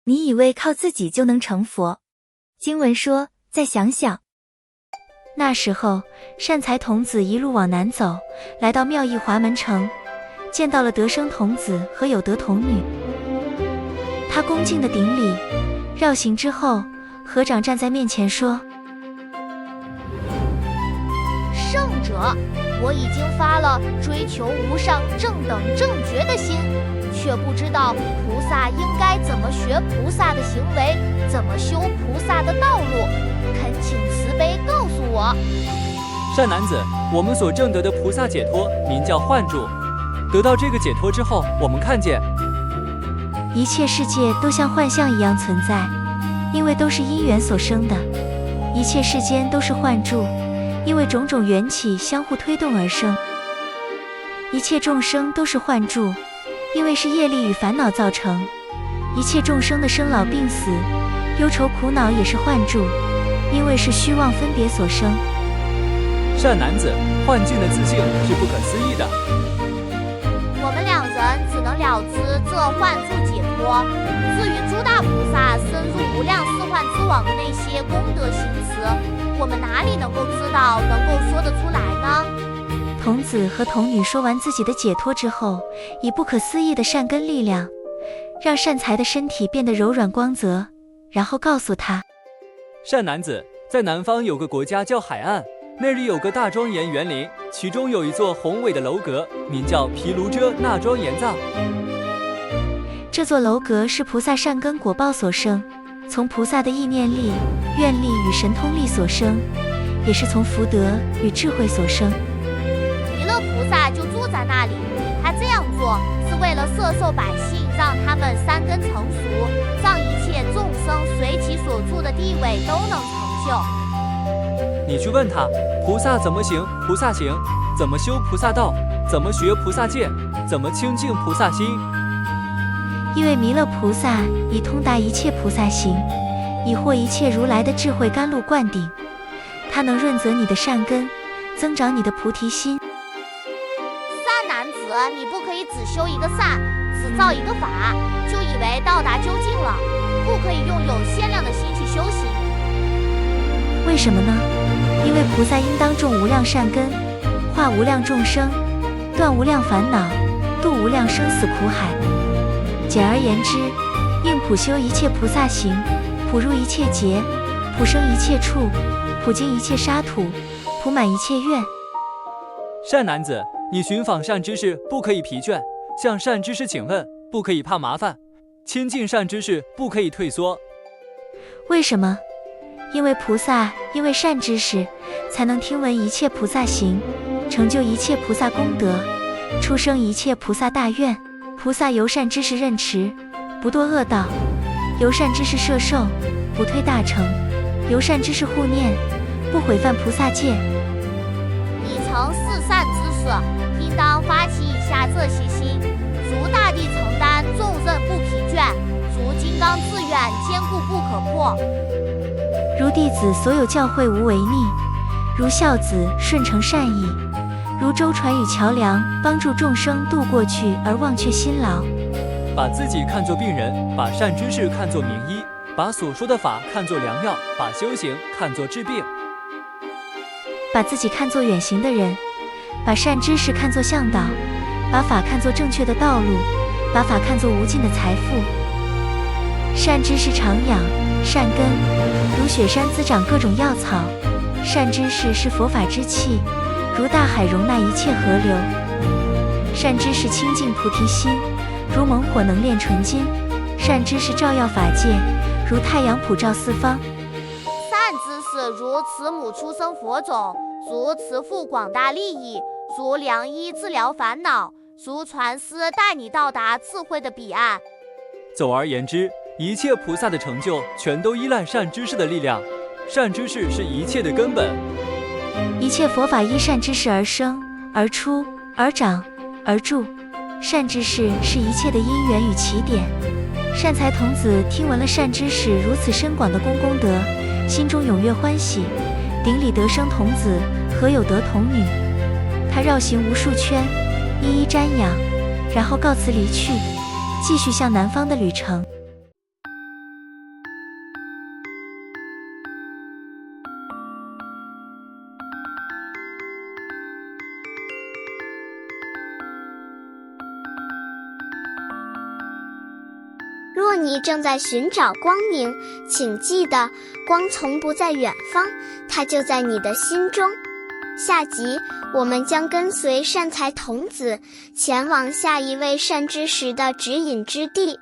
你以为靠自己就能成佛？经文说，再想想。那时候，善财童子一路往南走，来到妙义华门城，见到了德生童子和有德童女。他恭敬地顶礼，绕行之后，合掌站在面前说：圣者，我已经发了追求无上正等正觉的心，却不知道菩萨应该怎么学菩萨的行为，怎么修菩萨的道路，恳请慈悲告诉我。善男子，我们所证得的菩萨解脱名叫幻住。得到这个解脱之后，我们看见一切世界都像幻象一样存在，因为都是因缘所生的；一切世间都是幻住，因为种种缘起相互推动而生；一切众生都是幻住，因为是业力与烦恼造成；一切众生的生老病死、忧愁苦恼也是幻住，因为是虚妄分别所生。善男子，幻境的自性是不可思议的。我们两人只能了知这幻住解脱，至于诸大菩萨深入无量四幻之网的那些功德行持，我们哪里能够知道，能够说得出来呢？童子和童女说完自己的解脱之后，以不可思议的善根力量，让善财的身体变得柔软光泽，然后告诉他：善男子，在南方有个国家叫海岸，那里有个大庄严园林，其中有一座宏伟的楼阁，名叫毗卢遮那庄严藏。这座楼阁是菩萨善根果报所生，从菩萨的意念力、愿力与神通力所生，也是从福德与智慧所生。弥勒菩萨就住在那里，他这样做是为了摄受百姓，让他们三根成熟，让一切众生随其所住的地位都能成就。你去问他，菩萨怎么行菩萨行，怎么修菩萨道，怎么学菩萨戒，怎么清净菩萨心。因为弥勒菩萨已通达一切菩萨行，已获一切如来的智慧甘露灌顶，他能润泽你的善根，增长你的菩提心。善男子，你不可以只修一个善，只造一个法，就以为到达究竟了，不可以用有限量的心去修行。为什么呢？因为菩萨应当种无量善根，化无量众生，断无量烦恼，度无量生死苦海。简而言之，应普修一切菩萨行，普入一切劫，普生一切处，普净一切沙土，普满一切愿。善男子，你寻访善知识不可以疲倦，向善知识请问不可以怕麻烦，亲近善知识不可以退缩。为什么？因为菩萨因为善知识，才能听闻一切菩萨行，成就一切菩萨功德，出生一切菩萨大愿。菩萨由善知识任持，不堕恶道；由善知识摄受，不退大乘；由善知识护念，不毁犯菩萨戒。已成四善之事，应当发起以下这些心：如大地承担，重任不疲倦；如金刚自愿，坚固不可破；如弟子所有教诲无违逆；如孝子顺承善意；如舟船与桥梁，帮助众生渡过去而忘却辛劳。把自己看作病人，把善知识看作名医，把所说的法看作良药，把修行看作治病。把自己看作远行的人，把善知识看作向导，把法看作正确的道路，把法看作无尽的财富。善知识常养善根，如雪山滋长各种药草；善知识是佛法之气，如大海容纳一切河流；善知识清净菩提心，如猛火能炼纯金；善知识照耀法界，如太阳普照四方。善知识如慈母出生佛种，如慈父广大利益，如良医治疗烦恼，如传师带你到达智慧的彼岸。总而言之，一切菩萨的成就全都依赖善知识的力量，善知识是一切的根本。一切佛法依善知识而生，而出，而长，而住。善知识是一切的因缘与起点。善财童子听闻了善知识如此深广的功德，心中踊跃欢喜，顶礼得生童子和有德童女。他绕行无数圈，一一瞻仰，然后告辞离去，继续向南方的旅程。若你正在寻找光明，请记得，光从不在远方，它就在你的心中。下集我们将跟随善财童子，前往下一位善知识的指引之地。